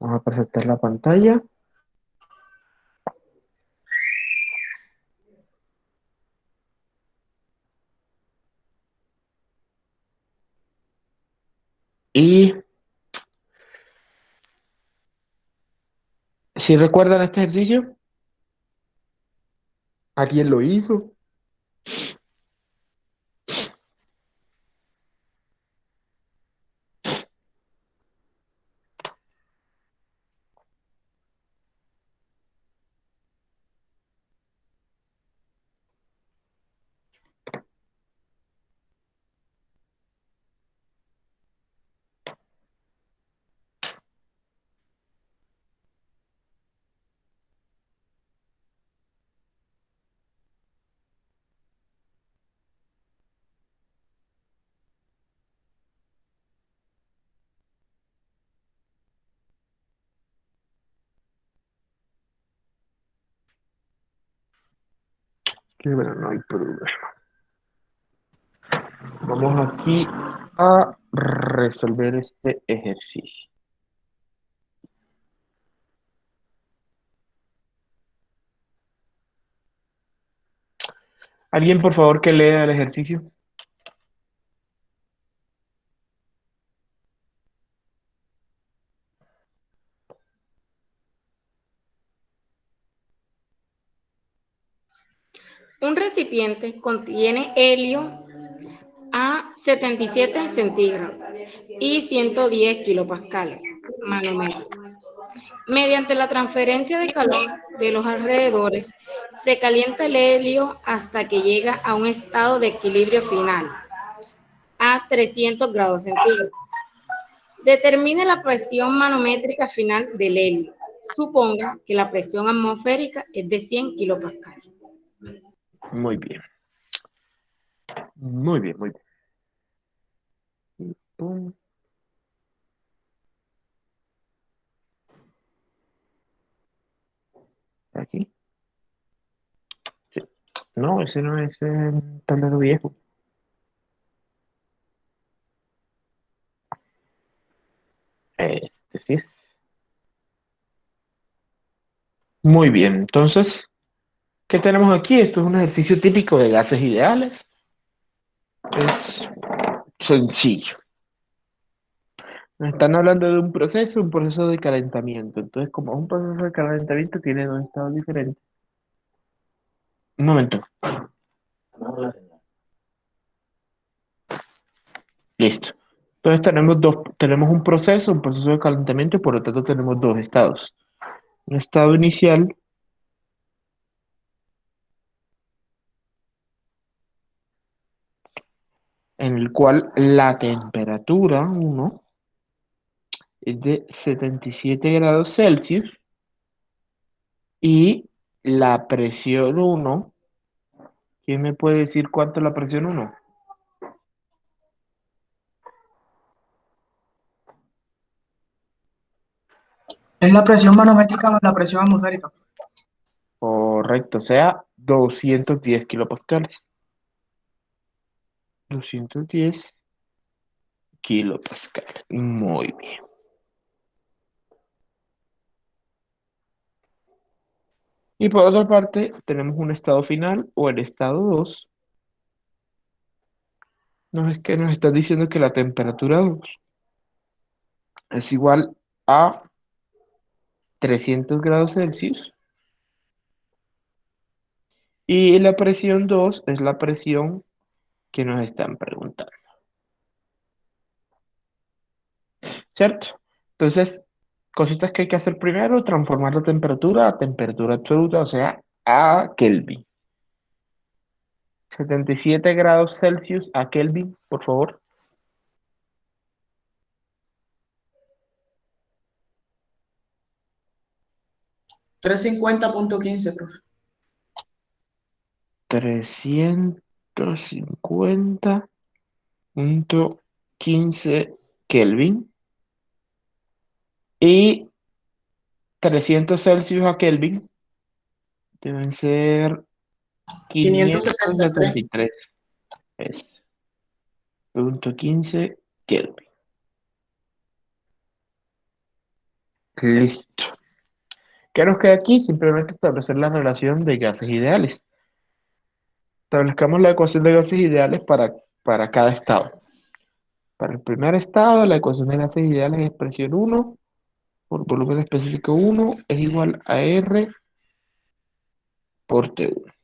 Vamos a presentar la pantalla. Y si recuerdan este ejercicio, ¿alguien lo hizo? Que bueno, no hay problema. Vamos aquí a resolver este ejercicio. ¿Alguien, por favor, que lea el ejercicio? Un recipiente contiene helio a 77 centígrados y 110 kilopascales manométricos. Mediante la transferencia de calor de los alrededores, se calienta el helio hasta que llega a un estado de equilibrio final, a 300 grados centígrados. Determine la presión manométrica final del helio. Suponga que la presión atmosférica es de 100 kilopascales. Muy bien. Muy bien, muy bien. Y pum. Aquí. Sí. No, ese no es el tablero viejo. Este sí es. Muy bien, entonces, ¿qué tenemos aquí? Esto es un ejercicio típico de gases ideales. Es sencillo. Nos están hablando de un proceso de calentamiento. Entonces, como es un proceso de calentamiento, tiene dos estados diferentes. Un momento. Listo. Entonces tenemos un proceso de calentamiento, y por lo tanto tenemos dos estados. Un estado inicial en el cual la temperatura 1 es de 77 grados Celsius y la presión 1, ¿quién me puede decir cuánto es la presión 1? Es la presión manométrica más la presión atmosférica. Correcto, o sea, 210 kilopascales. 210 kilopascales. Muy bien. Y por otra parte, tenemos un estado final o el estado 2. No es que nos está diciendo que la temperatura 2 es igual a 300 grados Celsius y la presión 2 es la presión que nos están preguntando, ¿cierto? Entonces, cositas que hay que hacer primero, transformar la temperatura a temperatura absoluta, o sea, a Kelvin. 77 grados Celsius a Kelvin, por favor. 350.15, profe. 350.15 Kelvin. Y 300 Celsius a Kelvin deben ser 573. 573. Es punto 15 Kelvin. Listo. ¿Qué nos queda aquí? Simplemente establecer la relación de gases ideales. Establezcamos la ecuación de gases ideales para cada estado. Para el primer estado, la ecuación de gases ideales es presión 1 por volumen específico 1 es igual a R por T1.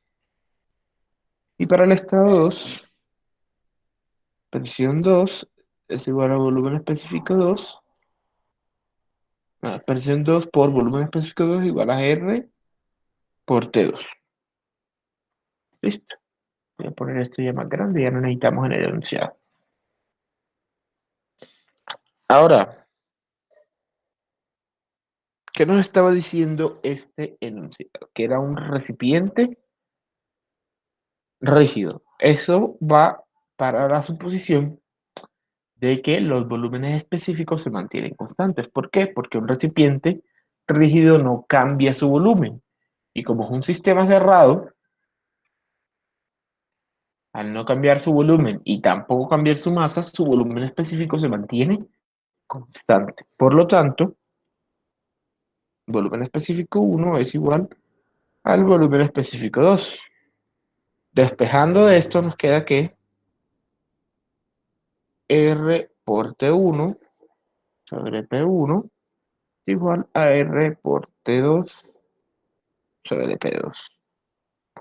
Y para el estado 2, presión 2 es igual a volumen específico 2. Presión 2 por volumen específico 2 igual a R por T2. Listo. Voy a poner esto ya más grande, ya no necesitamos en el enunciado. Ahora, ¿qué nos estaba diciendo este enunciado? Que era un recipiente rígido. Eso va para la suposición de que los volúmenes específicos se mantienen constantes. ¿Por qué? Porque un recipiente rígido no cambia su volumen. Y como es un sistema cerrado, al no cambiar su volumen y tampoco cambiar su masa, su volumen específico se mantiene constante. Por lo tanto, volumen específico 1 es igual al volumen específico 2. Despejando de esto nos queda que R por T1 sobre P1 es igual a R por T2 sobre P2.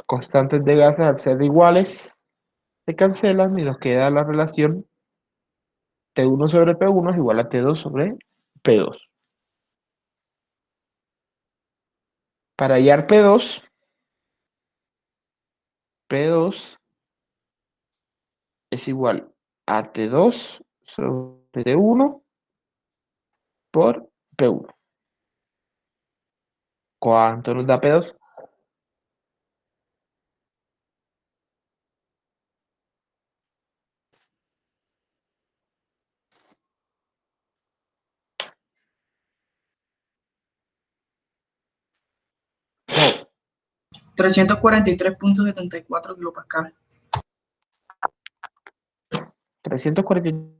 Constantes de gases al ser iguales se cancelan y nos queda la relación T1 sobre P1 es igual a T2 sobre P2. Para hallar P2, P2 es igual a T2 sobre T1 por P1. ¿Cuánto nos da P2? 343,74 kilopascal. 340.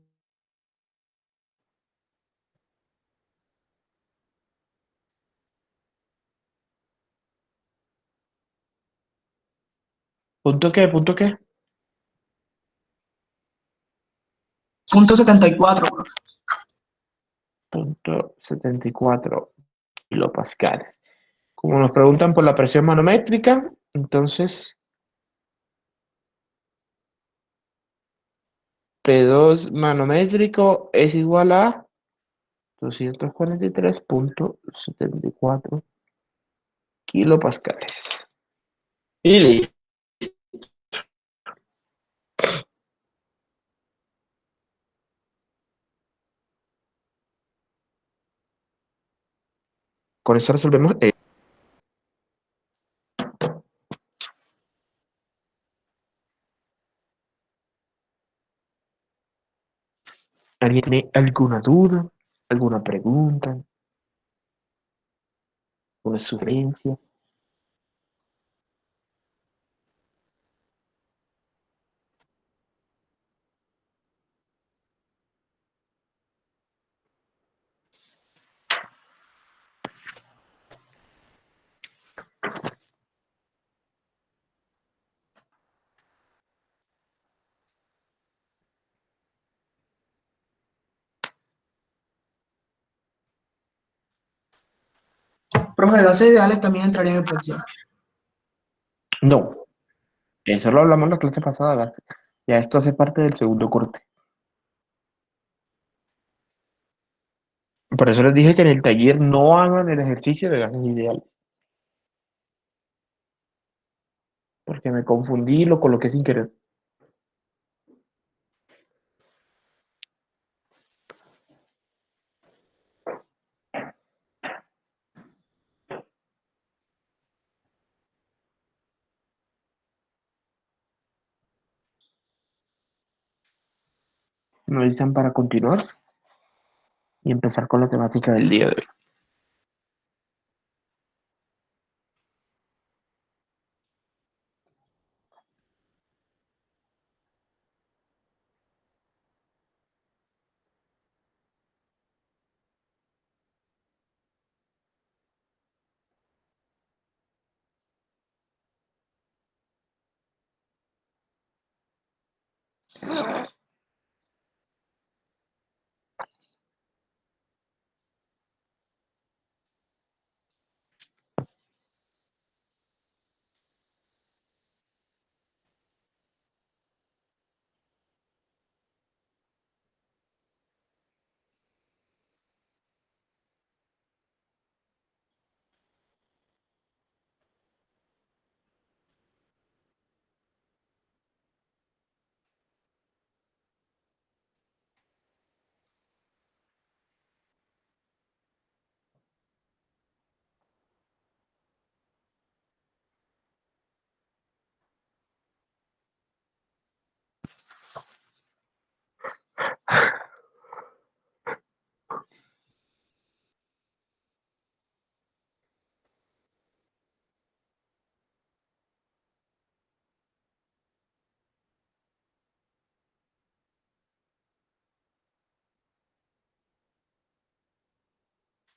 ¿Punto qué? ¿Punto qué? Punto 74, profe. Punto 74 kilopascales. Como nos preguntan por la presión manométrica, entonces P2 manométrico es igual a 243,74 kilopascales. Y listo. Con eso resolvemos. ¿Alguien tiene alguna duda? ¿Alguna pregunta? ¿Una sugerencia? Profe, gases ideales también entrarían en presión. No, eso lo hablamos en la clase pasada. Ya esto hace parte del segundo corte. Por eso les dije que en el taller no hagan el ejercicio de gases ideales. Porque me confundí y lo coloqué sin querer. Me dicen para continuar y empezar con la temática del día de hoy.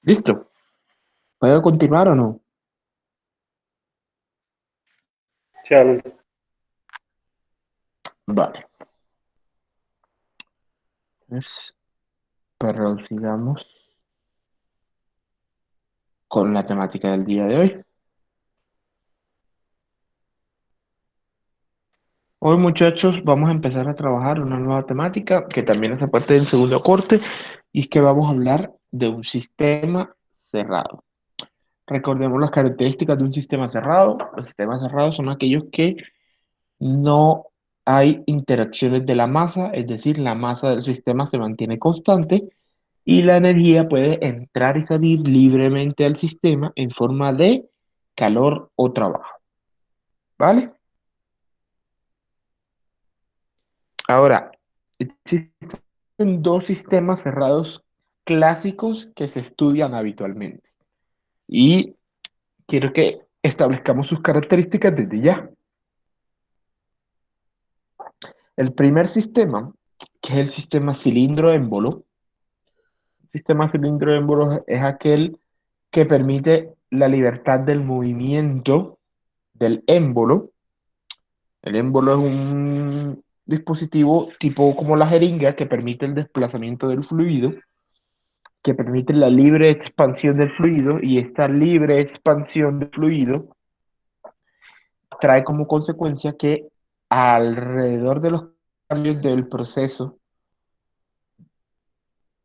¿Listo? ¿Puedo continuar o no? Chao. Vale. Entonces, prosigamos con la temática del día de hoy. Hoy, muchachos, vamos a empezar a trabajar una nueva temática que también hace parte del segundo corte y es que vamos a hablar de un sistema cerrado. Recordemos las características de un sistema cerrado. Los sistemas cerrados son aquellos que no hay interacciones de la masa, es decir, la masa del sistema se mantiene constante y la energía puede entrar y salir libremente al sistema en forma de calor o trabajo. ¿Vale? Ahora, existen dos sistemas cerrados clásicos que se estudian habitualmente y quiero que establezcamos sus características desde ya. El primer sistema, que es el sistema cilindro-émbolo, sistema cilindro-émbolo es aquel que permite la libertad del movimiento del émbolo. El émbolo es un dispositivo tipo como la jeringa que permite el desplazamiento del fluido, que permite la libre expansión del fluido y esta libre expansión del fluido trae como consecuencia que alrededor de los cambios del proceso,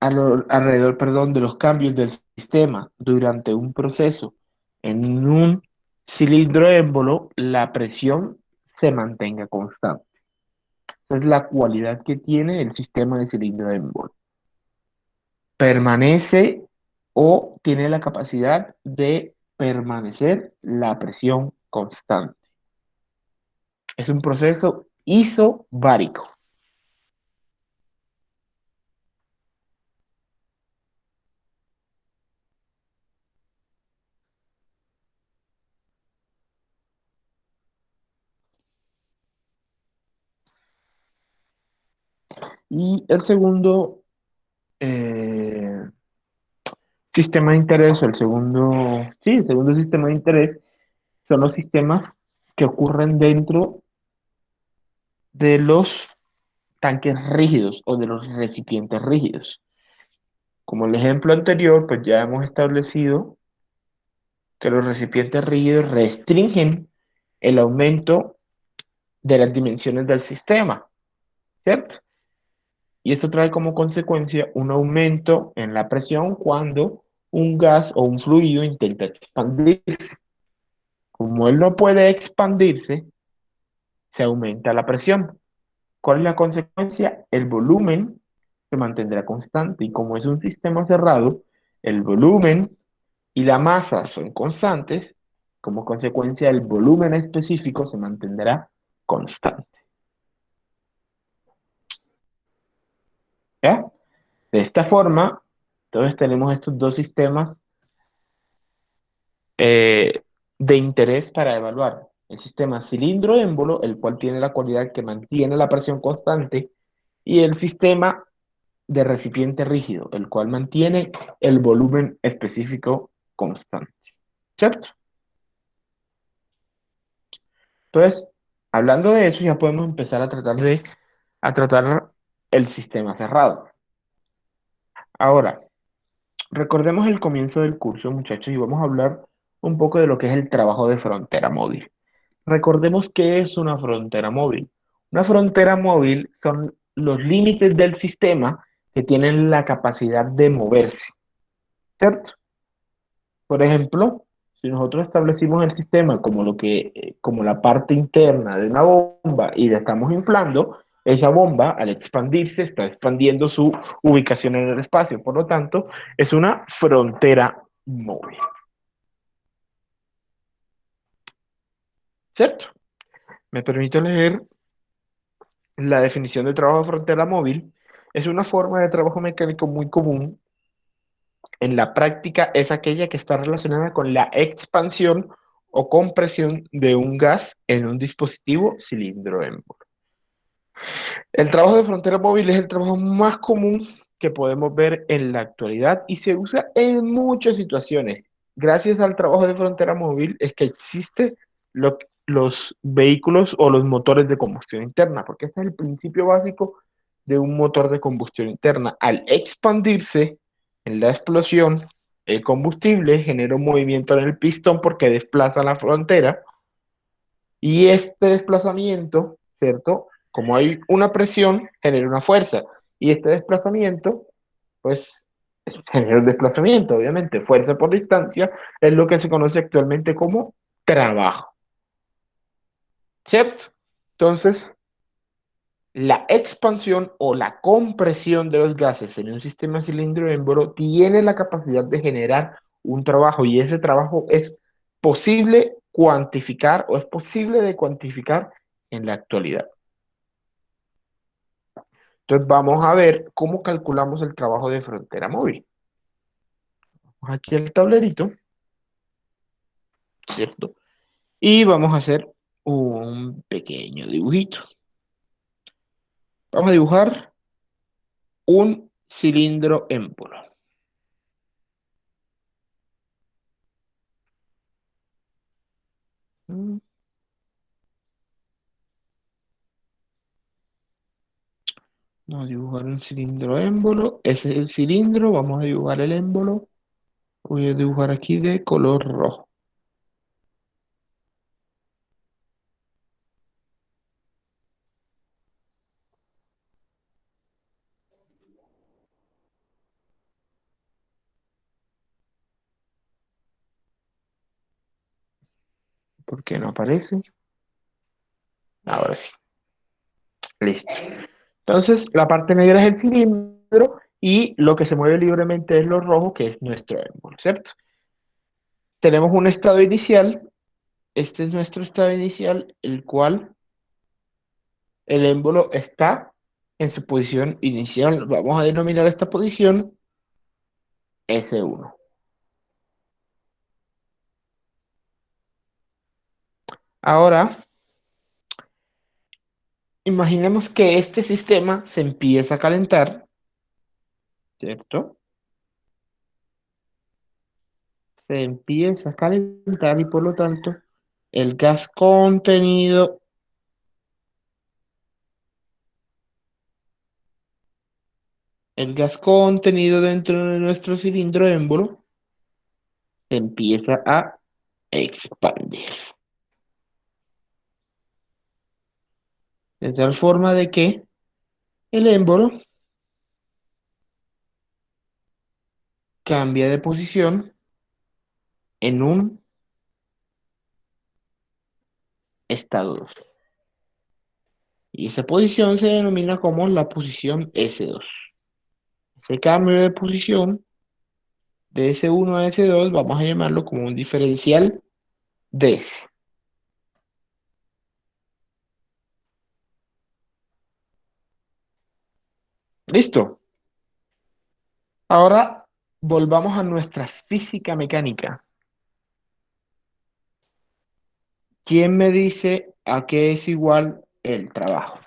alrededor, perdón, de los cambios del sistema durante un proceso en un cilindro émbolo, la presión se mantenga constante. Esa es la cualidad que tiene el sistema de cilindro émbolo. Permanece o tiene la capacidad de permanecer la presión constante. Es un proceso isobárico. Y el segundo sistema de interés, o el segundo sistema de interés son los sistemas que ocurren dentro de los tanques rígidos o de los recipientes rígidos. Como el ejemplo anterior, pues ya hemos establecido que los recipientes rígidos restringen el aumento de las dimensiones del sistema, ¿cierto? Y esto trae como consecuencia un aumento en la presión cuando un gas o un fluido intenta expandirse. Como él no puede expandirse, se aumenta la presión. ¿Cuál es la consecuencia? El volumen se mantendrá constante y como es un sistema cerrado, el volumen y la masa son constantes, como consecuencia el volumen específico se mantendrá constante. ¿Ya? De esta forma, entonces tenemos estos dos sistemas eh, de interés para evaluar. El sistema cilindro-émbolo, el cual tiene la cualidad que mantiene la presión constante, y el sistema de recipiente rígido, el cual mantiene el volumen específico constante. ¿Cierto? Entonces, hablando de eso, ya podemos empezar a tratar de a tratar el sistema cerrado. Ahora, recordemos el comienzo del curso, muchachos, y vamos a hablar un poco de lo que es el trabajo de frontera móvil. Recordemos qué es una frontera móvil. Una frontera móvil son los límites del sistema que tienen la capacidad de moverse, ¿cierto? Por ejemplo, si nosotros establecimos el sistema como como la parte interna de una bomba y la estamos inflando, esa bomba al expandirse está expandiendo su ubicación en el espacio. Por lo tanto, es una frontera móvil, ¿cierto? Me permito leer la definición de trabajo de frontera móvil. Es una forma de trabajo mecánico muy común. En la práctica es aquella que está relacionada con la expansión o compresión de un gas en un dispositivo cilindro émbolo. El trabajo de frontera móvil es el trabajo más común que podemos ver en la actualidad y se usa en muchas situaciones. Gracias al trabajo de frontera móvil es que existen los vehículos o los motores de combustión interna, porque este es el principio básico de un motor de combustión interna. Al expandirse en la explosión, el combustible genera un movimiento en el pistón porque desplaza la frontera y este desplazamiento, ¿cierto? Como hay una presión, genera una fuerza. Y este desplazamiento, pues, genera un desplazamiento, obviamente. Fuerza por distancia es lo que se conoce actualmente como trabajo, ¿cierto? Entonces, la expansión o la compresión de los gases en un sistema cilindro-émbolo tiene la capacidad de generar un trabajo y ese trabajo es posible cuantificar o es posible de cuantificar en la actualidad. Entonces vamos a ver cómo calculamos el trabajo de frontera móvil. Vamos aquí al tablerito, ¿cierto? Y vamos a hacer un pequeño dibujito. Vamos a dibujar un cilindro émbolo. Mm, Vamos a dibujar un cilindro émbolo. Ese es el cilindro. Vamos a dibujar el émbolo. Voy a dibujar aquí de color rojo. ¿Por qué no aparece? Ahora sí. Listo. Entonces, la parte negra es el cilindro y lo que se mueve libremente es lo rojo, que es nuestro émbolo, ¿cierto? Tenemos un estado inicial. Este es nuestro estado inicial, el cual el émbolo está en su posición inicial. Vamos a denominar esta posición S1. Ahora, imaginemos que este sistema se empieza a calentar, ¿cierto? Se empieza a calentar y por lo tanto el gas contenido, el gas contenido dentro de nuestro cilindro émbolo se empieza a expandir. De tal forma de que el émbolo cambia de posición en un estado 2. Y esa posición se denomina como la posición S2. Ese cambio de posición de S1 a S2 vamos a llamarlo como un diferencial DS. ¿Listo? Ahora volvamos a nuestra física mecánica. ¿Quién me dice a qué es igual el trabajo?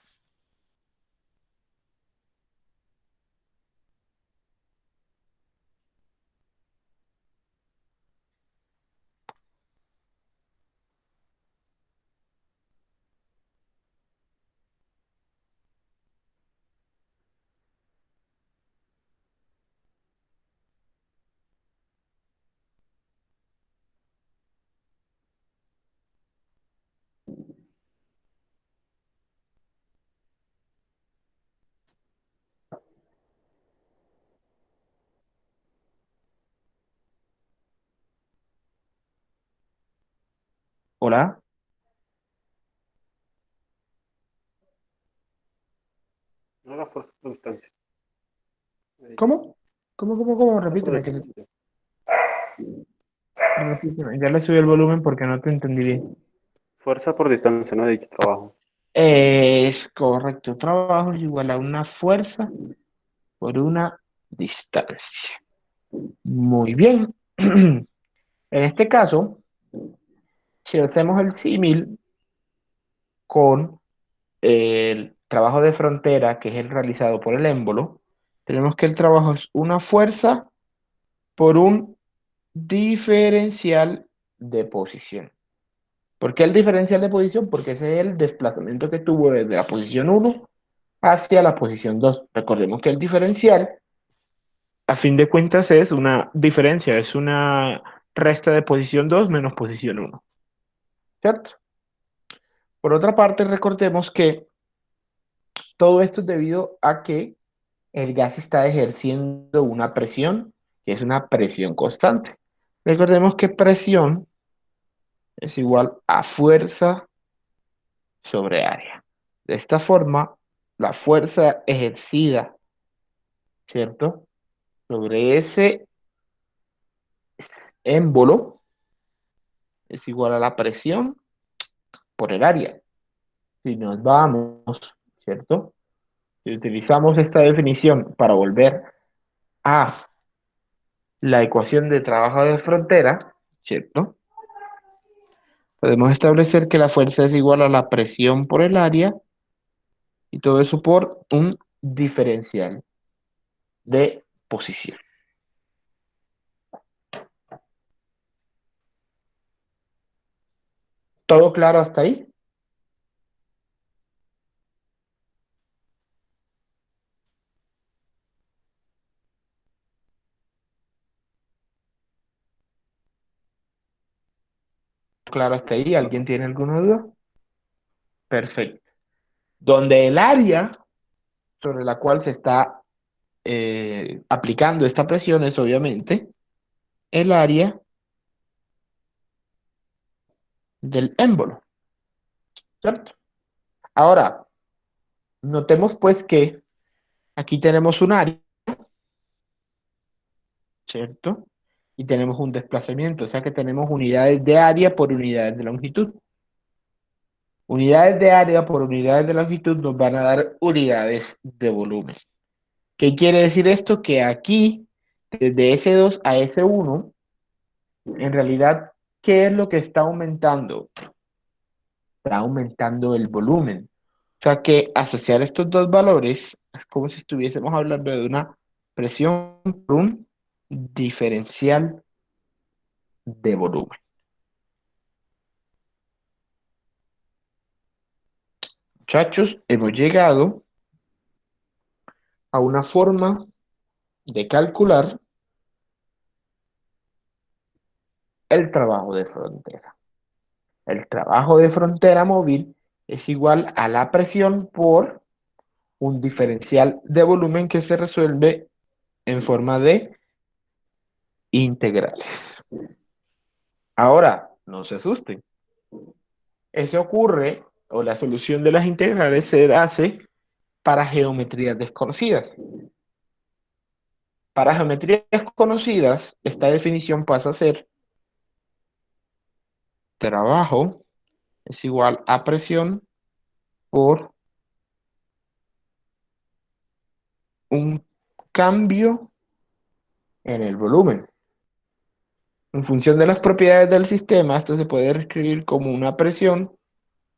Hola. No la fuerza por distancia. ¿Cómo? ¿Cómo? Fuerza por Repíteme, distancia. repíteme. Ya le subí el volumen porque no te entendí bien. Fuerza por distancia, no he dicho trabajo. Es correcto. Trabajo es igual a una fuerza por una distancia. Muy bien. En este caso, si hacemos el símil con el trabajo de frontera, que es el realizado por el émbolo, tenemos que el trabajo es una fuerza por un diferencial de posición. ¿Por qué el diferencial de posición? Porque ese es el desplazamiento que tuvo desde la posición 1 hacia la posición 2. Recordemos que el diferencial, a fin de cuentas, es una diferencia, es una resta de posición 2 menos posición 1, ¿cierto? Por otra parte, recordemos que todo esto es debido a que el gas está ejerciendo una presión, que es una presión constante. Recordemos que presión es igual a fuerza sobre área. De esta forma, la fuerza ejercida, ¿cierto? Sobre ese émbolo es igual a la presión por el área. Si nos vamos, ¿cierto? Si utilizamos esta definición para volver a la ecuación de trabajo de frontera, ¿cierto? Podemos establecer que la fuerza es igual a la presión por el área y todo eso por un diferencial de posición. ¿Todo claro hasta ahí? ¿Claro hasta ahí? ¿Alguien tiene alguna duda? Perfecto. Donde el área sobre la cual se está aplicando esta presión es obviamente el área del émbolo, ¿cierto? Ahora, notemos pues que aquí tenemos un área, ¿cierto? Y tenemos un desplazamiento, o sea que tenemos unidades de área por unidades de longitud. Unidades de área por unidades de longitud nos van a dar unidades de volumen. ¿Qué quiere decir esto? Que aquí, desde S2 a S1, en realidad, ¿qué es lo que está aumentando? Está aumentando el volumen. O sea que asociar estos dos valores es como si estuviésemos hablando de una presión por un diferencial de volumen. Muchachos, hemos llegado a una forma de calcular el trabajo de frontera. El trabajo de frontera móvil es igual a la presión por un diferencial de volumen que se resuelve en forma de integrales. Ahora, no se asusten. Eso ocurre, o la solución de las integrales se hace para geometrías desconocidas. Para geometrías conocidas, esta definición pasa a ser trabajo es igual a presión por un cambio en el volumen. En función de las propiedades del sistema, esto se puede reescribir como una presión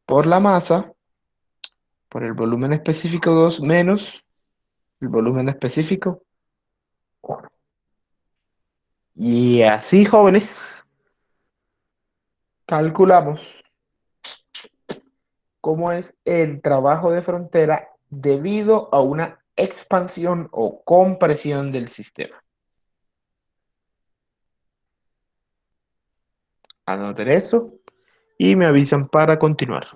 por la masa, por el volumen específico 2 menos el volumen específico 1. Y así, jóvenes, calculamos cómo es el trabajo de frontera debido a una expansión o compresión del sistema. Anoten eso y me avisan para continuar.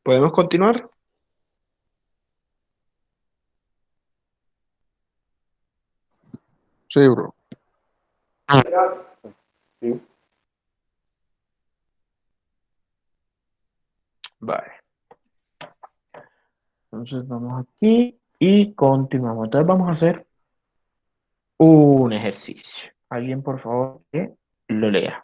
¿Podemos continuar? Sí, bro. Sí. Vale. Entonces vamos aquí y continuamos. Entonces vamos a hacer un ejercicio. Alguien, por favor, que lo lea.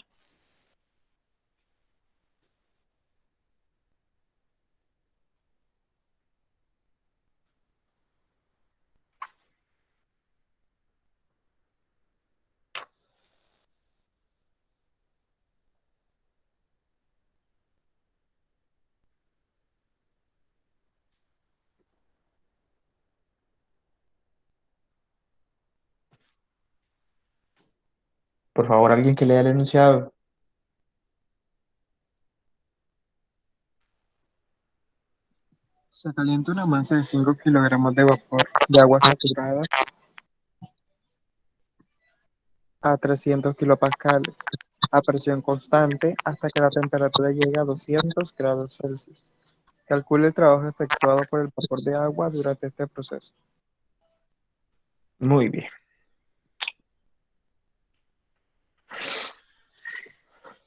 Por favor, alguien que lea el enunciado. Se calienta una masa de 5 kilogramos de vapor de agua saturada a 300 kilopascales a presión constante hasta que la temperatura llegue a 200 grados Celsius. Calcule el trabajo efectuado por el vapor de agua durante este proceso. Muy bien.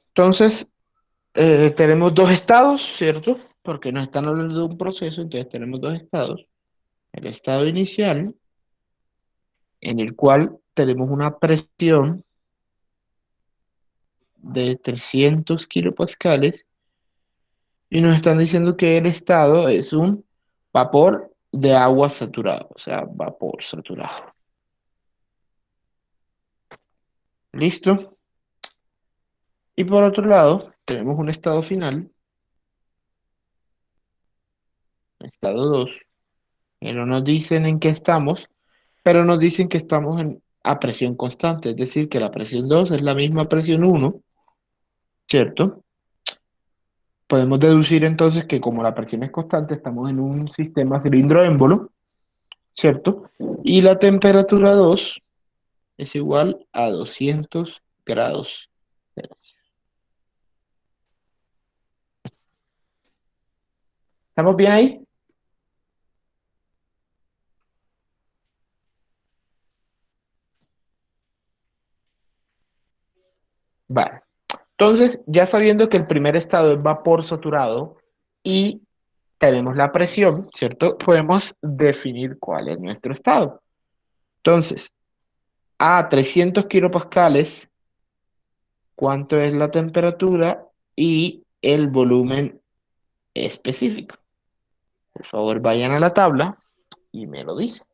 Entonces, tenemos dos estados, ¿cierto? Porque nos están hablando de un proceso, entonces tenemos dos estados. El estado inicial, en el cual tenemos una presión de 300 kilopascales y nos están diciendo que el estado es un vapor de agua saturado, o sea, vapor saturado. ¿Listo? Y por otro lado, tenemos un estado final, estado 2, que no nos dicen en qué estamos, pero nos dicen que estamos a presión constante, es decir, que la presión 2 es la misma presión 1, ¿cierto? Podemos deducir entonces que como la presión es constante, estamos en un sistema cilindro-émbolo, ¿cierto? Y la temperatura 2 es igual a 200 grados Celsius. ¿Estamos bien ahí? Vale. Entonces, ya sabiendo que el primer estado es vapor saturado y tenemos la presión, ¿cierto? Podemos definir cuál es nuestro estado. Entonces, a 300 kilopascales, ¿cuánto es la temperatura y el volumen específico? Por favor, vayan a la tabla y me lo dicen.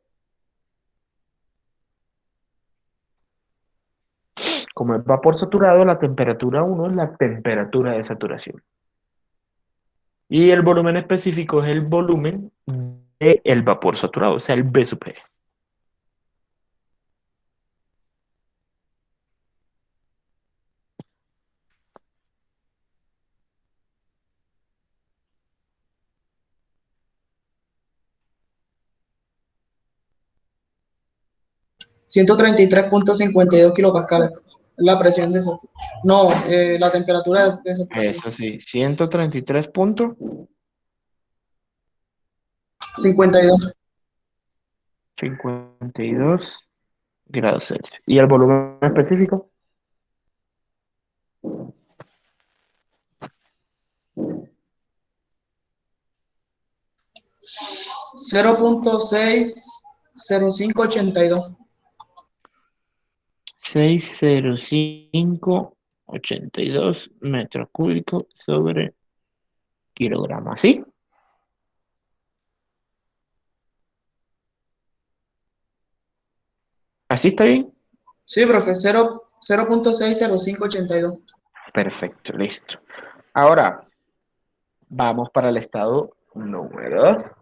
Como es vapor saturado, la temperatura 1 es la temperatura de saturación. Y el volumen específico es el volumen del vapor saturado, o sea, el B sub G. 133,52 kilopascales. La presión de esa. No, la temperatura de saturación. Eso sí, 133 puntos. 52. 52 grados Celsius. ¿Y el volumen específico? 0.60582. 60582 metros cúbicos sobre kilogramo. ¿Sí? ¿Así está bien? Sí, profe, 0.60582. Perfecto, listo. Ahora, vamos para el estado número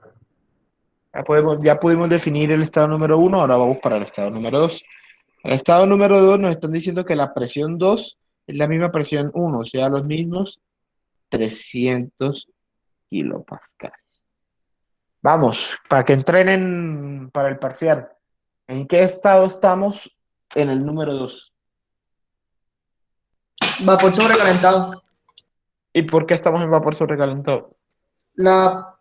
2. Ya pudimos definir el estado número 1, ahora vamos para el estado número 2. El estado número 2 nos están diciendo que la presión 2 es la misma presión 1, o sea, los mismos 300 kilopascales. Vamos, para que entrenen para el parcial. ¿En qué estado estamos en el número 2? Vapor sobrecalentado. ¿Y por qué estamos en vapor sobrecalentado? La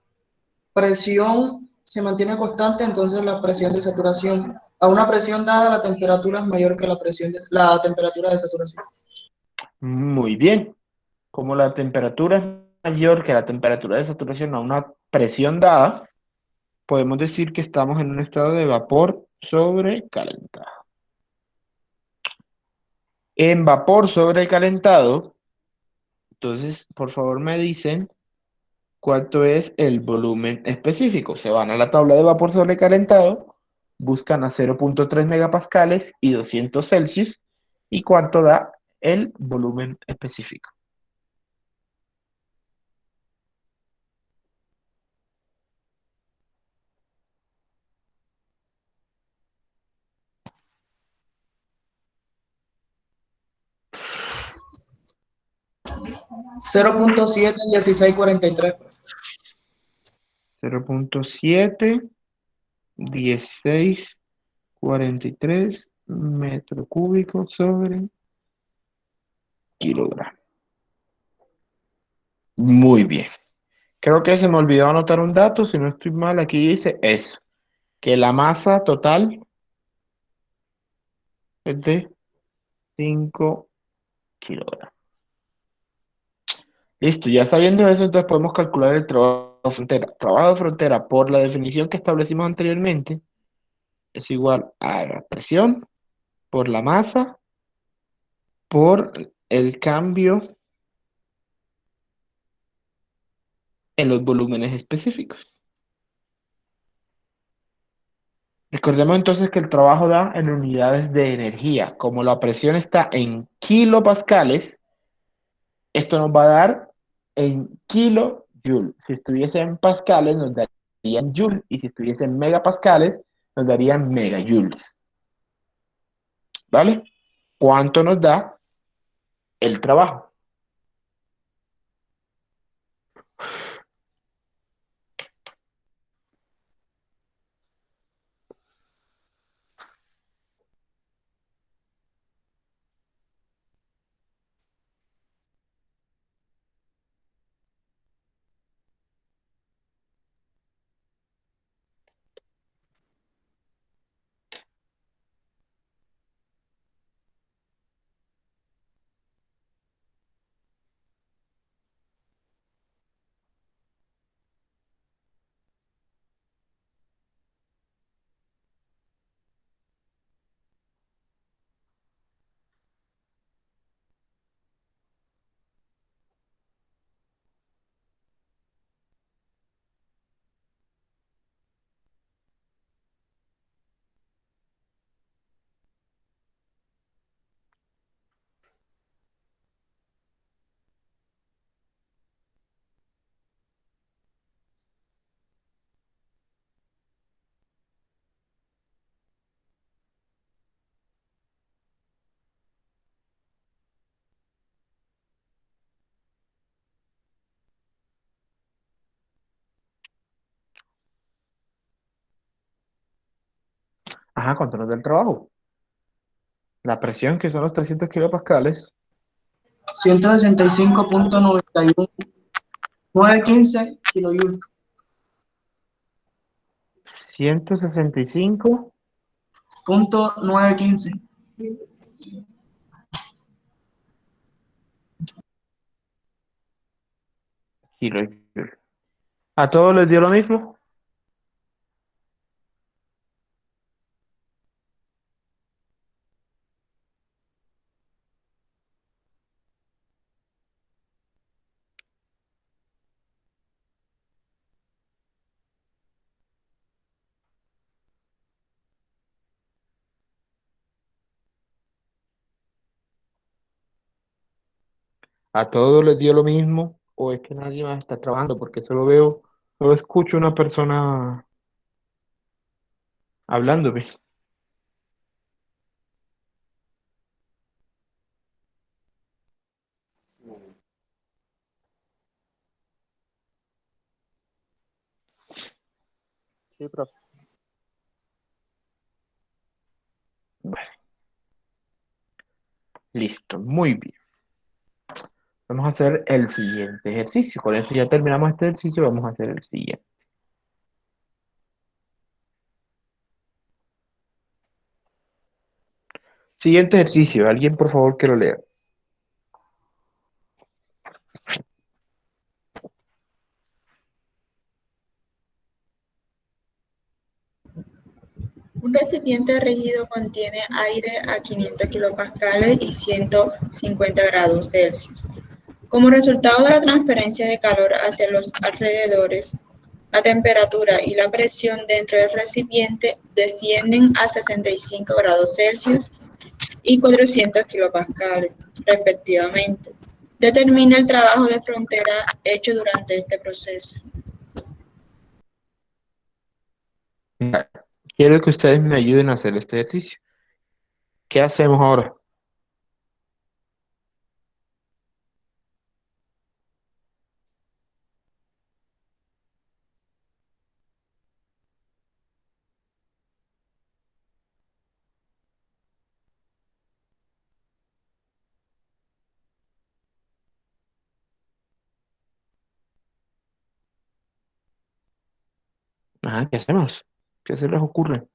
presión se mantiene constante, entonces la presión de saturación. A una presión dada, la temperatura es mayor que la temperatura de saturación. Muy bien. Como la temperatura es mayor que la temperatura de saturación a una presión dada, podemos decir que estamos en un estado de vapor sobrecalentado. En vapor sobrecalentado, entonces, por favor me dicen cuánto es el volumen específico. Se van a la tabla de vapor sobrecalentado, buscan a 0.3 megapascales y 200 Celsius, y cuánto da el volumen específico. 0.71643. 0.71643 metro cúbico sobre kilogramo. Muy bien. Creo que se me olvidó anotar un dato, si no estoy mal, aquí dice eso, que la masa total es de 5 kilogramos. Listo, ya sabiendo eso, entonces podemos calcular el trabajo de frontera. Trabajo de frontera, por la definición que establecimos anteriormente, es igual a la presión por la masa por el cambio en los volúmenes específicos. Recordemos entonces que el trabajo da en unidades de energía. Como la presión está en kilopascales, esto nos va a dar en kilojoule. Si estuviese en pascales, nos daría en joule. Y si estuviese en megapascales, nos daría en megajoules. ¿Vale? ¿Cuánto nos da el trabajo? Ajá, ¿cuánto nos da el trabajo? La presión, que son los 300 kilopascales, 165.91915 kilojoules. 165 .915. kilojoules. ¿A todos les dio lo mismo? ¿A todos les dio lo mismo? ¿O es que nadie más está trabajando? Porque solo escucho una persona hablándome. Sí, profe. Vale, listo, muy bien. Vamos a hacer el siguiente ejercicio. Con eso ya terminamos este ejercicio, vamos a hacer el siguiente. Siguiente ejercicio, alguien por favor que lo lea. Un recipiente rígido contiene aire a 500 kilopascales y 150 grados Celsius. Como resultado de la transferencia de calor hacia los alrededores, la temperatura y la presión dentro del recipiente descienden a 65 grados Celsius y 400 kilopascales, respectivamente. Determina el trabajo de frontera hecho durante este proceso. Vale, quiero que ustedes me ayuden a hacer este ejercicio. ¿Qué hacemos ahora? Ajá, ¿qué hacemos? ¿Qué se les ocurre?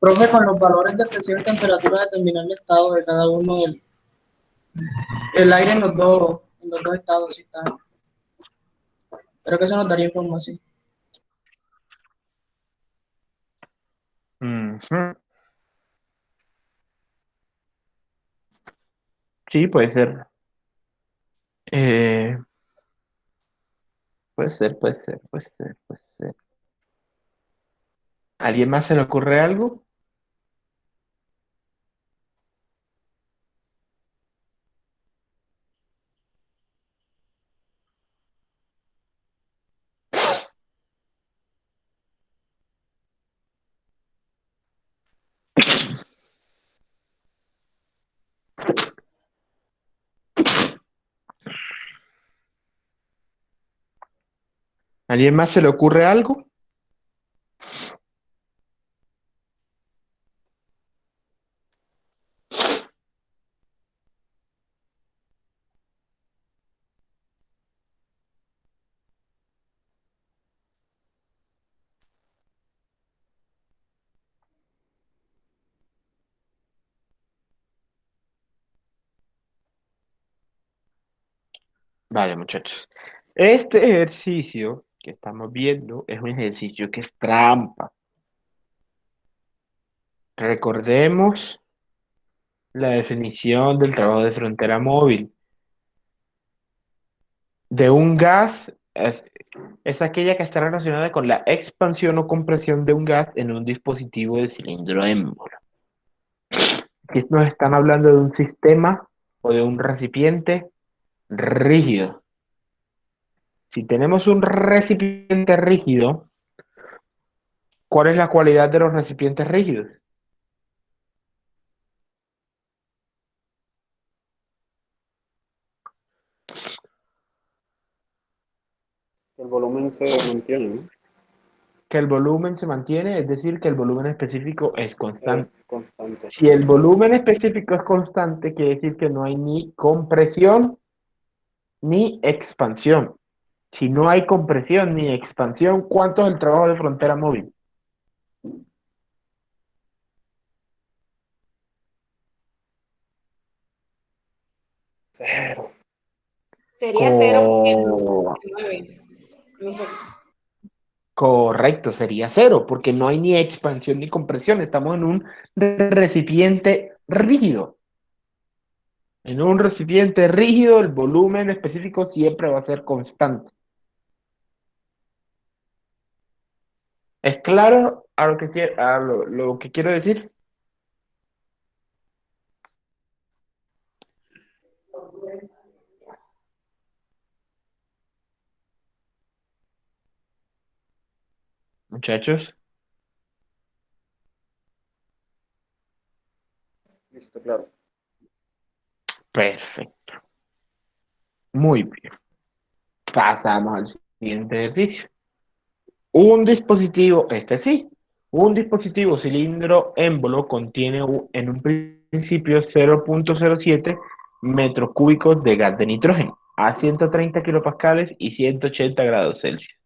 Profe, con los valores de presión y temperatura determinar el estado de cada uno el aire en los dos estados, sí está. Creo que eso nos daría información. Ujú. Sí, puede ser. Eh, puede ser. ¿A alguien más se le ocurre algo? ¿A alguien más se le ocurre algo? Vale, muchachos. Este ejercicio que estamos viendo es un ejercicio que es trampa. Recordemos la definición del trabajo de frontera móvil. De un gas es aquella que está relacionada con la expansión o compresión de un gas en un dispositivo de cilindro émbolo. Aquí nos están hablando de un sistema o de un recipiente rígido. Si tenemos un recipiente rígido, ¿cuál es la cualidad de los recipientes rígidos? El volumen se mantiene, ¿no? Que el volumen se mantiene, es decir, que el volumen específico es Es constante. constante. Si el volumen específico es constante, quiere decir que no hay ni compresión ni expansión. Si no hay compresión ni expansión, ¿cuánto es el trabajo de frontera móvil? Cero. Sería 0 porque Co- se mueve. No sé. Correcto, sería cero, porque no hay ni expansión ni compresión. Estamos en un recipiente rígido. En un recipiente rígido, el volumen específico siempre va a ser constante. ¿Es claro a lo que lo que quiero decir? Muchachos, Listo, claro. perfecto. Muy bien. Pasamos al siguiente ejercicio. Un dispositivo, este sí, un dispositivo cilindro émbolo contiene en un principio 0,07 metros cúbicos de gas de nitrógeno a 130 kilopascales y 180 grados Celsius.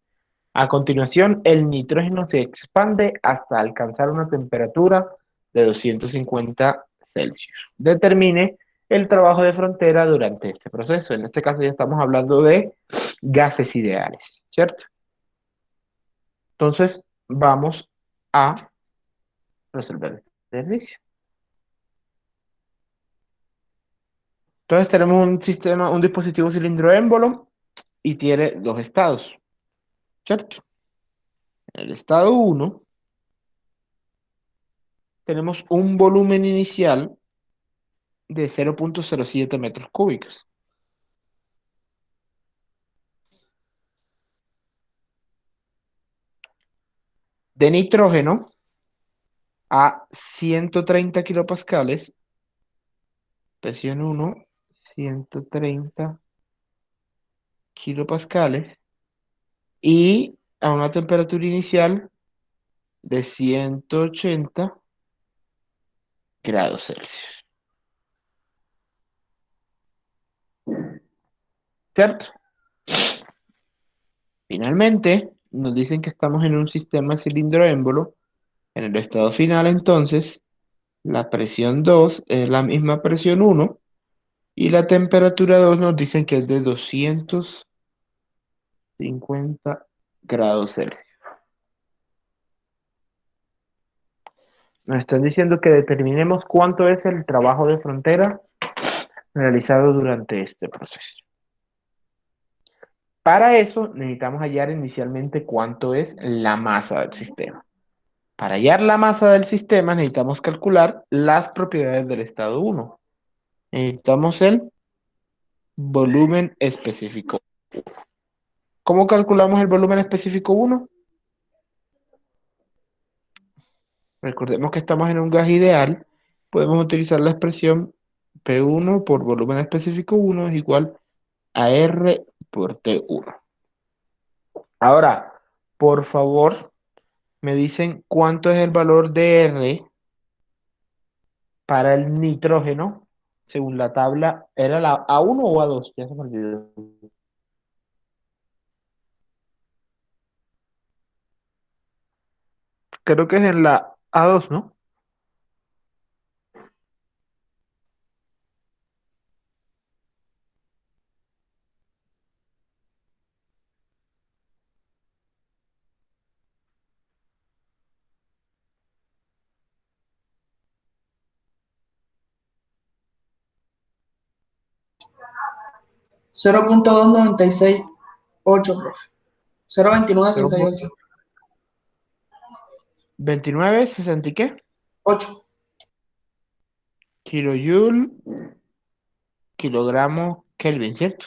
A continuación, el nitrógeno se expande hasta alcanzar una temperatura de 250 Celsius. Determine el trabajo de frontera durante este proceso. En este caso ya estamos hablando de gases ideales, ¿cierto? Entonces, vamos a resolver este ejercicio. Entonces, tenemos un sistema, un dispositivo cilindro émbolo y tiene dos estados, ¿cierto? En el estado 1 tenemos un volumen inicial de 0,07 metros cúbicos. De nitrógeno a 130 kilopascales, presión 1, 130 kilopascales, y a una temperatura inicial de 180 grados Celsius. ¿Cierto? Finalmente, nos dicen que estamos en un sistema cilindro-émbolo. En el estado final, entonces, la presión 2 es la misma presión 1 y la temperatura 2 nos dicen que es de 250 grados Celsius. Nos están diciendo que determinemos cuánto es el trabajo de frontera realizado durante este proceso. Para eso necesitamos hallar inicialmente cuánto es la masa del sistema. Para hallar la masa del sistema necesitamos calcular las propiedades del estado 1. Necesitamos el volumen específico. ¿Cómo calculamos el volumen específico 1? Recordemos que estamos en un gas ideal. Podemos utilizar la expresión P1 por volumen específico 1 es igual a R por T1. Ahora, por favor, me dicen cuánto es el valor de R para el nitrógeno, según la tabla, ¿era la A1 o A2? Ya se me olvidó. Creo que es en la A2, ¿no? Cero punto doscientos noventa y seis ocho, profe. 0,2968. 29, 60 y qué? 8. Kilojoule, kilogramo, Kelvin, ¿cierto?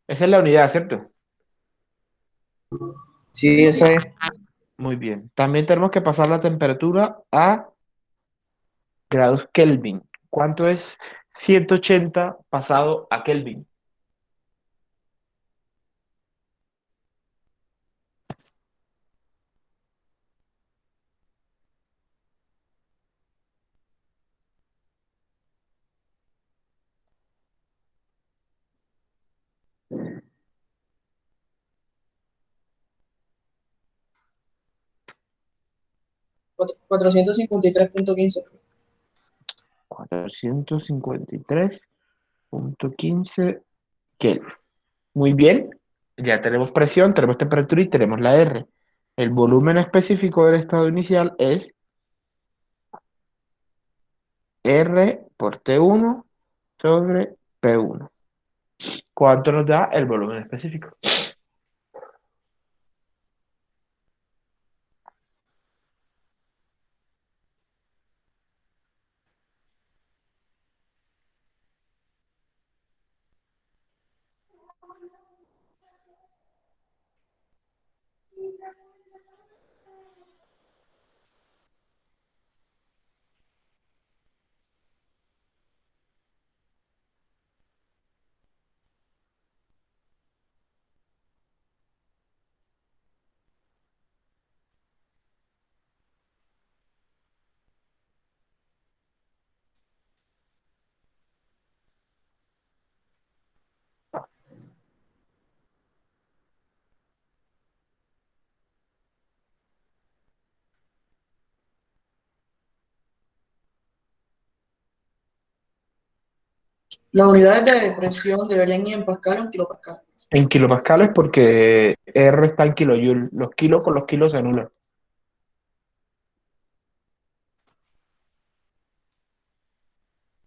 Esa es la unidad, ¿cierto? Sí, esa es. Muy bien. También tenemos que pasar la temperatura a grados Kelvin. ¿Cuánto es 180 pasado a Kelvin? Cuatrocientos cincuenta y tres punto quince. 453.15 Kelvin. Muy bien. Ya tenemos presión, tenemos temperatura y tenemos la R. El volumen específico del estado inicial es R por T1 sobre P1. ¿Cuánto nos da el volumen específico? Las unidades de presión deberían ir en pascal o en kilopascal. En kilopascales porque R está en kilojoule. Los kilos con los kilos se anulan.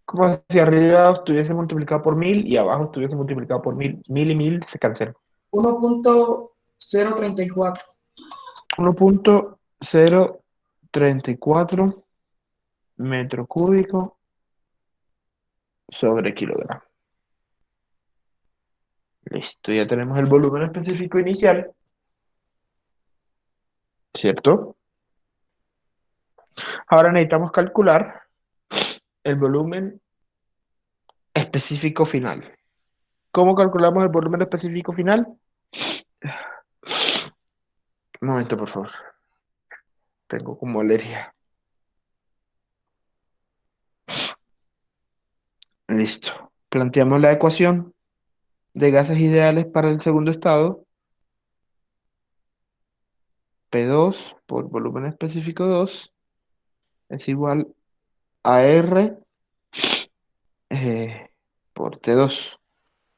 Como si arriba estuviese multiplicado por 1000 y abajo estuviese multiplicado por 1000. 1000 y 1000 se cancelan. 1.034. 1.034 metro cúbico sobre kilogramo. Listo, ya tenemos el volumen específico inicial, ¿cierto? Ahora necesitamos calcular el volumen específico final. ¿Cómo calculamos el volumen específico final? Un momento, por favor. Tengo como alergia. Listo. Planteamos la ecuación de gases ideales para el segundo estado. P2 por volumen específico 2 es igual a R por T2.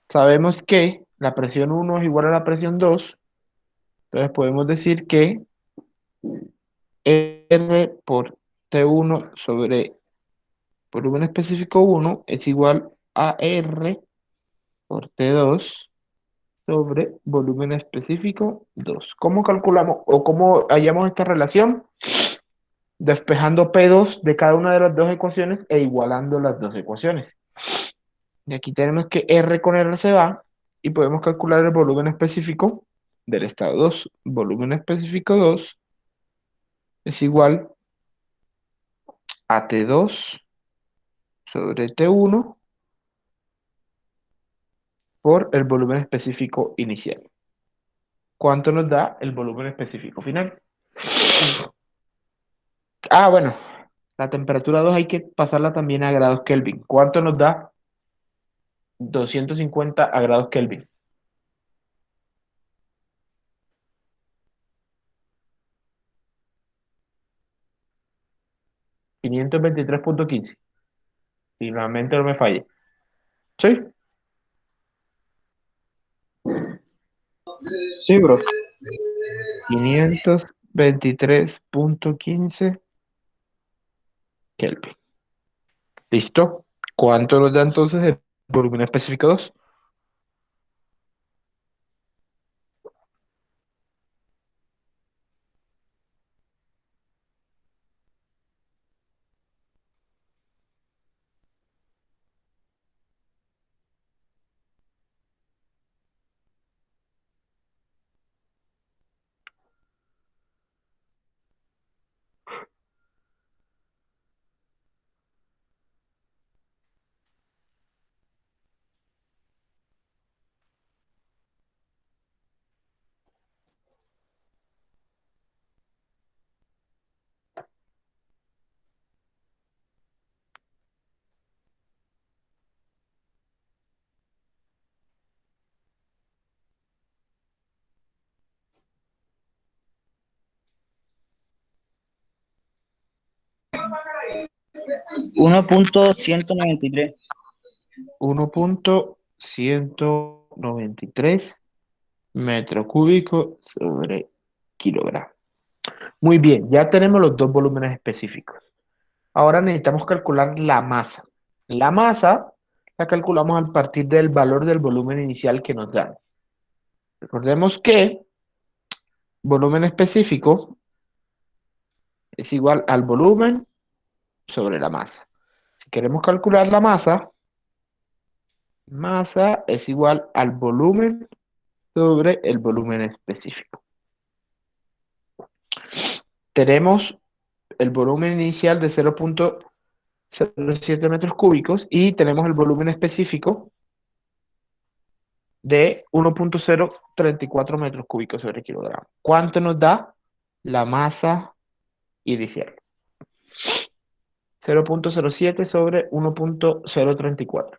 Sabemos que la presión 1 es igual a la presión 2. Entonces podemos decir que R por T1 sobre volumen específico 1 es igual a R por T2 sobre volumen específico 2. ¿Cómo calculamos o cómo hallamos esta relación? Despejando P2 de cada una de las dos ecuaciones e igualando las dos ecuaciones. Y aquí tenemos que R con R se va y podemos calcular el volumen específico del estado 2. Volumen específico 2 es igual a T2 sobre T1 por el volumen específico inicial. ¿Cuánto nos da el volumen específico final? Ah, bueno, la temperatura 2 hay que pasarla también a grados Kelvin. ¿Cuánto nos da 250 a grados Kelvin? 523.15. Si nuevamente no me falle. ¿Sí? Sí, bro. 523.15 Kelvin. ¿Listo? ¿Cuánto nos da entonces el volumen específico 2? Uno punto ciento noventa y tres. 1.193 metro cúbico sobre kilogramo. Muy bien, ya tenemos los dos volúmenes específicos. Ahora necesitamos calcular la masa. La masa la calculamos a partir del valor del volumen inicial que nos dan. Recordemos que volumen específico es igual al volumen sobre la masa. Si queremos calcular la masa, masa es igual al volumen sobre el volumen específico. Tenemos el volumen inicial de 0,07 metros cúbicos y tenemos el volumen específico de 1,034 metros cúbicos sobre kilogramo. ¿Cuánto nos da la masa inicial? 0,07 sobre 1,034.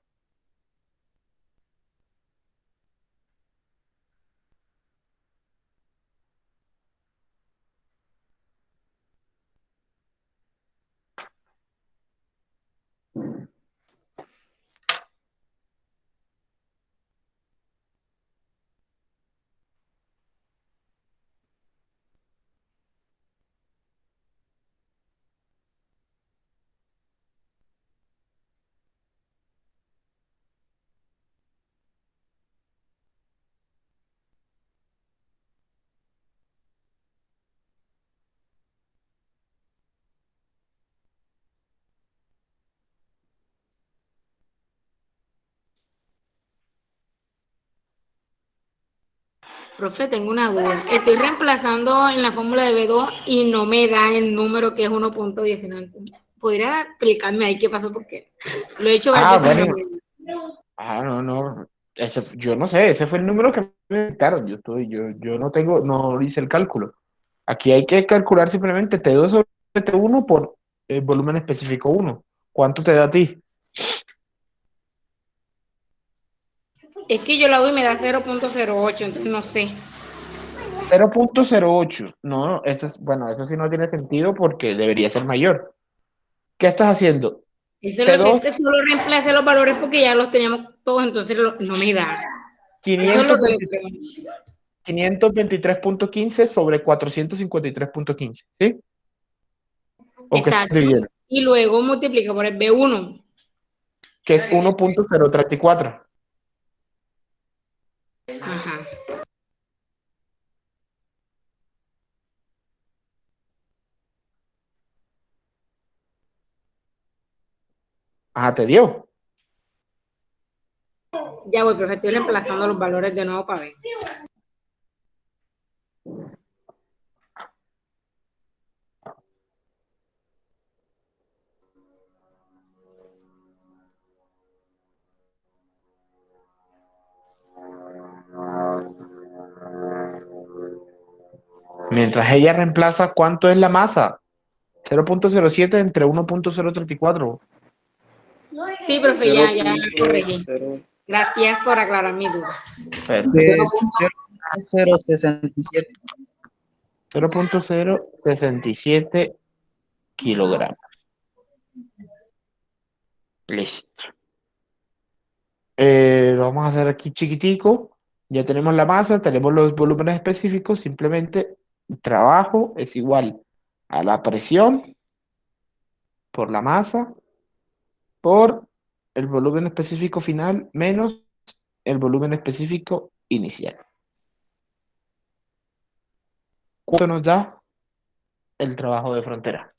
Profe, tengo una duda. Estoy reemplazando en la fórmula de B2 y no me da el número que es 1,19. ¿Podría explicarme ahí qué pasó? Porque lo he hecho varias Ah, veces y no bueno. me da. No, no. Yo no sé, ese fue el número que me dictaron. Yo no tengo, no hice el cálculo. Aquí hay que calcular simplemente T2 sobre T1 por el volumen específico 1. ¿Cuánto te da a ti? Es que yo lo hago y me da 0,08, entonces no sé. 0,08. No, bueno, eso sí no tiene sentido porque debería ser mayor. ¿Qué estás haciendo? Eso es lo que T2, este solo reemplacé los valores porque ya los teníamos todos, entonces no me da. Eso es lo que le 523 pregunto. 523.15 sobre 453.15, ¿sí? ¿O qué estás Exacto. dividiendo? Y luego multiplico por el B1. Que es 1,034. Ajá. Ajá, te dio. Ya voy, profe, estoy reemplazando los valores de nuevo para ver. Mientras ella reemplaza, ¿cuánto es la masa? 0,07 entre 1,034. Sí, profe, ya corregí. 0.0. Gracias por aclarar mi duda. Perfecto. De 0,067. 0,067 kilogramos. Listo. Lo vamos a hacer aquí chiquitico. Ya tenemos la masa, tenemos los volúmenes específicos. Simplemente trabajo es igual a la presión por la masa por el volumen específico final menos el volumen específico inicial. ¿Cuánto nos da el trabajo de frontera?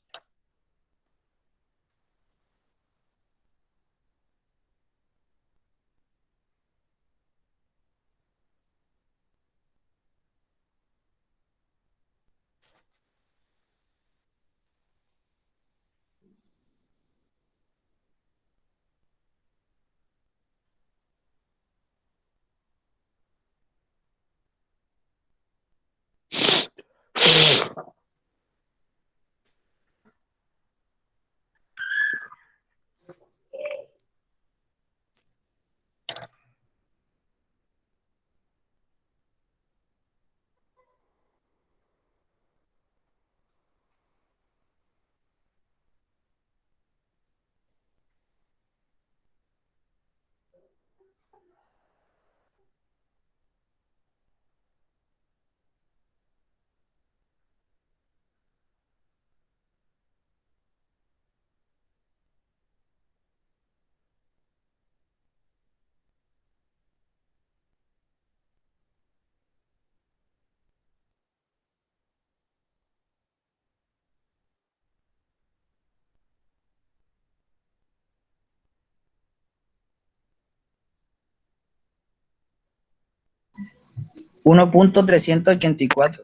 1.384.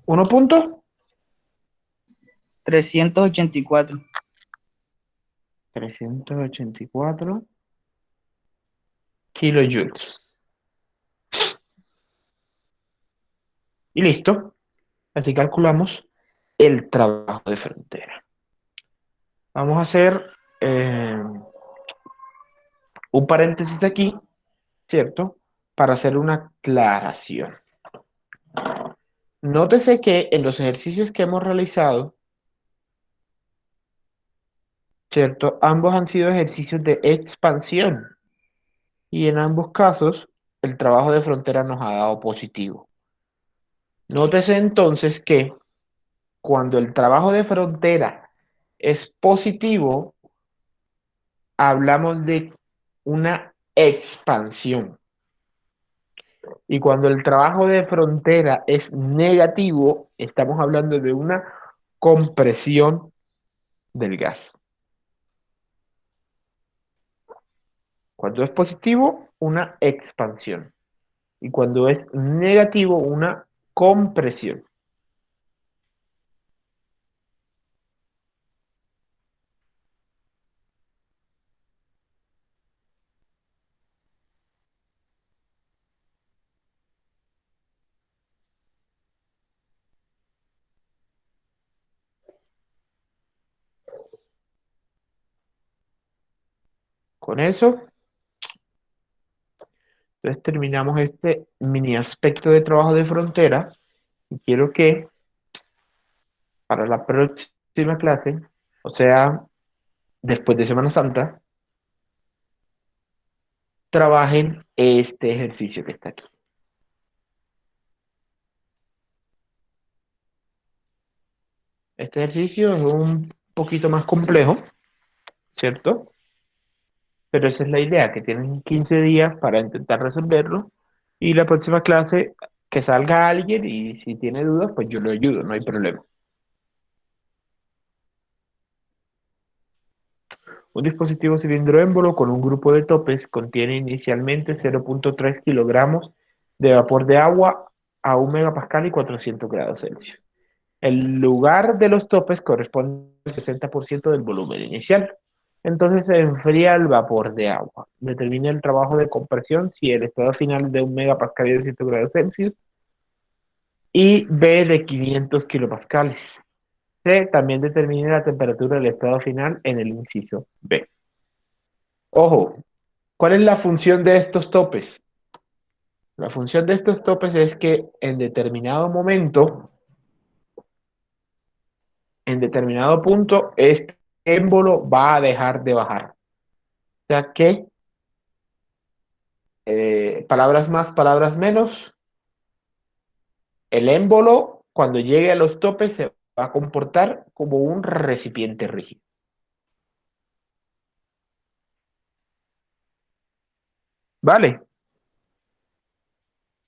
1 punto 384. 384 kilojoules. Y listo. Así calculamos el trabajo de frontera. Vamos a hacer un paréntesis aquí, ¿cierto? Para hacer una aclaración. Nótese que en los ejercicios que hemos realizado, ¿cierto? Ambos han sido ejercicios de expansión. Y en ambos casos, el trabajo de frontera nos ha dado positivo. Nótese entonces que cuando el trabajo de frontera es positivo, hablamos de una expansión. Y cuando el trabajo de frontera es negativo, estamos hablando de una compresión del gas. Cuando es positivo, una expansión. Y cuando es negativo, una compresión. Con eso, entonces terminamos este mini aspecto de trabajo de frontera y quiero que para la próxima clase, o sea, después de Semana Santa, trabajen este ejercicio que está aquí. Este ejercicio es un poquito más complejo, ¿cierto? Pero esa es la idea, que tienen 15 días para intentar resolverlo y la próxima clase que salga alguien y si tiene dudas, pues yo lo ayudo, no hay problema. Un dispositivo cilindro-émbolo con un grupo de topes contiene inicialmente 0.3 kilogramos de vapor de agua a 1 megapascal y 400 grados Celsius. El lugar de los topes corresponde al 60% del volumen inicial. Entonces se enfría el vapor de agua. Determina el trabajo de compresión si el estado final es de 1 megapascal y 200 grados Celsius y B de 500 kilopascales. C también determina la temperatura del estado final en el inciso B. Ojo, ¿cuál es la función de estos topes? La función de estos topes es que en determinado punto, este émbolo va a dejar de bajar. O sea que, palabras más, palabras menos, el émbolo, cuando llegue a los topes, se va a comportar como un recipiente rígido. ¿Vale?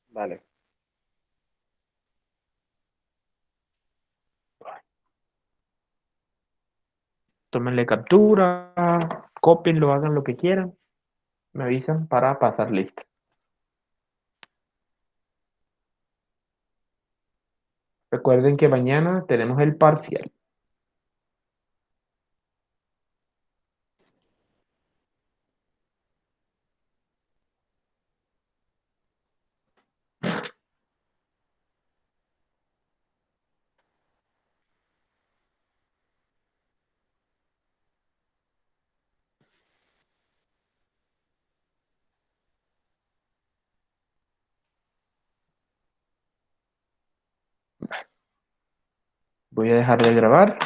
Vale. Tómenle captura, copienlo, hagan lo que quieran. Me avisan para pasar lista. Recuerden que mañana tenemos el parcial. Voy a dejar de grabar.